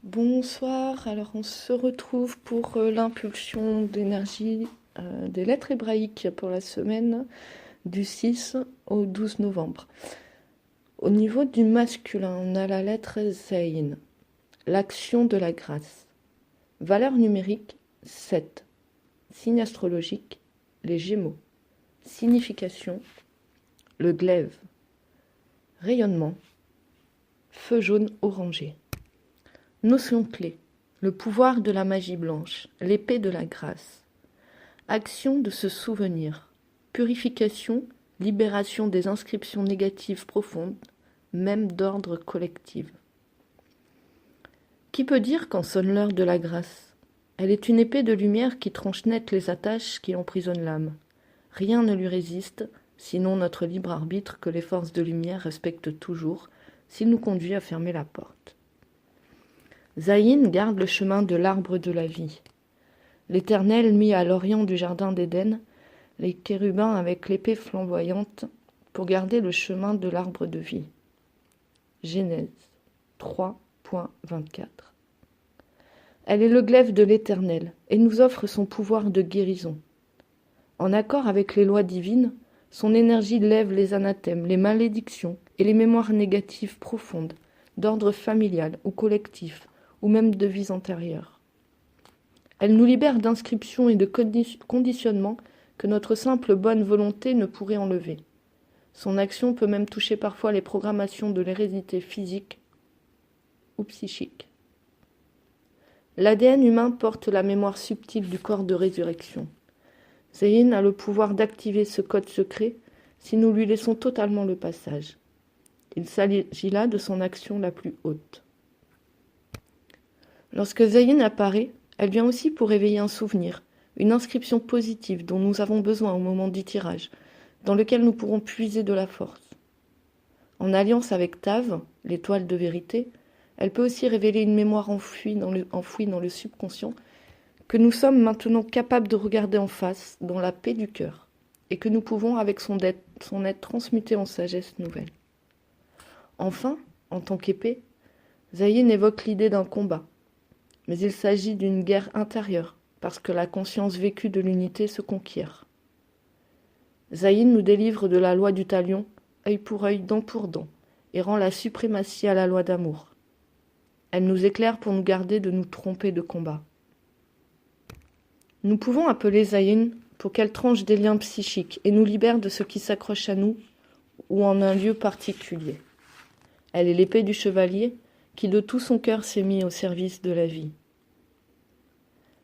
Bonsoir, alors on se retrouve pour l'impulsion d'énergie des lettres hébraïques pour la semaine du 6 au 12 novembre. Au niveau du masculin, on a la lettre Zayin, l'action de la grâce. Valeur numérique 7. Signe astrologique, les Gémeaux. Signification, le glaive. Rayonnement, feu jaune orangé. Notion clé, le pouvoir de la magie blanche, l'épée de la grâce. Action de se souvenir, purification, libération des inscriptions négatives profondes, même d'ordre collectif. Qui peut dire quand sonne l'heure de la grâce? Elle est une épée de lumière qui tranche net les attaches qui emprisonnent l'âme. Rien ne lui résiste, sinon notre libre arbitre que les forces de lumière respectent toujours, s'il nous conduit à fermer la porte. Zayin garde le chemin de l'arbre de la vie. L'Éternel mit à l'orient du jardin d'Éden les chérubins avec l'épée flamboyante pour garder le chemin de l'arbre de vie. Genèse 3.24. Elle est le glaive de l'Éternel et nous offre son pouvoir de guérison. En accord avec les lois divines, son énergie lève les anathèmes, les malédictions et les mémoires négatives profondes, d'ordre familial ou collectif, ou même de vies antérieures. Elle nous libère d'inscriptions et de conditionnements que notre simple bonne volonté ne pourrait enlever. Son action peut même toucher parfois les programmations de l'hérédité physique ou psychique. L'ADN humain porte la mémoire subtile du corps de résurrection. Zayin a le pouvoir d'activer ce code secret si nous lui laissons totalement le passage. Il s'agit là de son action la plus haute. Lorsque Zayin apparaît, elle vient aussi pour éveiller un souvenir, une inscription positive dont nous avons besoin au moment du tirage, dans lequel nous pourrons puiser de la force. En alliance avec Tav, l'étoile de vérité, elle peut aussi révéler une mémoire enfouie dans le subconscient que nous sommes maintenant capables de regarder en face, dans la paix du cœur, et que nous pouvons, avec son aide, transmuter en sagesse nouvelle. Enfin, en tant qu'épée, Zayin évoque l'idée d'un combat. Mais il s'agit d'une guerre intérieure, parce que la conscience vécue de l'unité se conquiert. Zayin nous délivre de la loi du talion, œil pour œil, dent pour dent, et rend la suprématie à la loi d'amour. Elle nous éclaire pour nous garder de nous tromper de combat. Nous pouvons appeler Zayin pour qu'elle tranche des liens psychiques et nous libère de ce qui s'accroche à nous ou en un lieu particulier. Elle est l'épée du chevalier qui de tout son cœur s'est mis au service de la vie.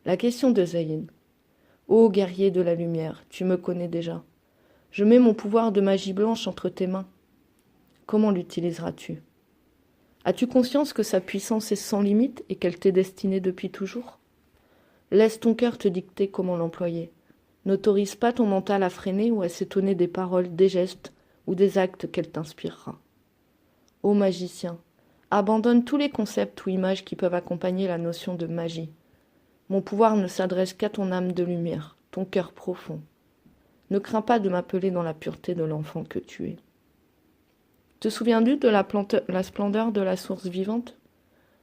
La question de Zayin. Ô guerrier de la lumière, tu me connais déjà. Je mets mon pouvoir de magie blanche entre tes mains. Comment l'utiliseras-tu? As-tu conscience que sa puissance est sans limite et qu'elle t'est destinée depuis toujours? Laisse ton cœur te dicter comment l'employer. N'autorise pas ton mental à freiner ou à s'étonner des paroles, des gestes ou des actes qu'elle t'inspirera. Ô magicien, abandonne tous les concepts ou images qui peuvent accompagner la notion de magie. Mon pouvoir ne s'adresse qu'à ton âme de lumière, ton cœur profond. Ne crains pas de m'appeler dans la pureté de l'enfant que tu es. Te souviens-tu de la splendeur de la source vivante?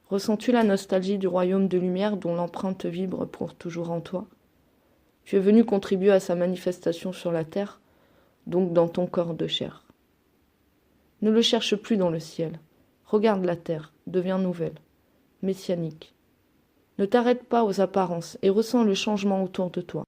Ressens-tu la nostalgie du royaume de lumière dont l'empreinte vibre pour toujours en toi? Tu es venu contribuer à sa manifestation sur la terre, donc dans ton corps de chair. Ne le cherche plus dans le ciel. Regarde la terre, deviens nouvelle, messianique. Ne t'arrête pas aux apparences et ressens le changement autour de toi.